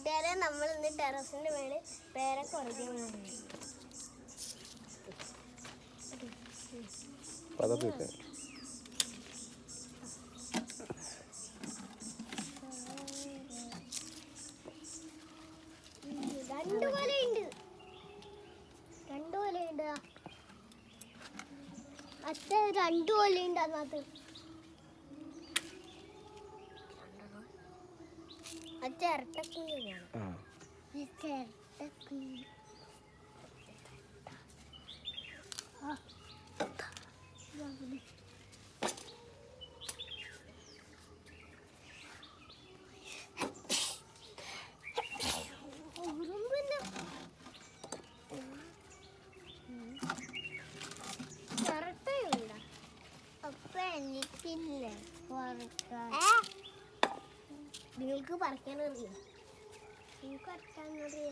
കൂട്ടുകാരെ നമ്മൾ ഇന്ന് ടെറസിന്റെ മേലെ പേരക്ക പറിക്കാൻ രണ്ടു കൊലയുണ്ട് അച്ഛ രണ്ടു കൊലയുണ്ട് അതിനകത്ത് അച്ഛ ഇരട്ടക്കുഞ്ഞാണ് നിങ്ങൾക്ക് പറിക്കാനറിയോ? നിങ്ങൾക്ക് പറിക്കാനറിയോ?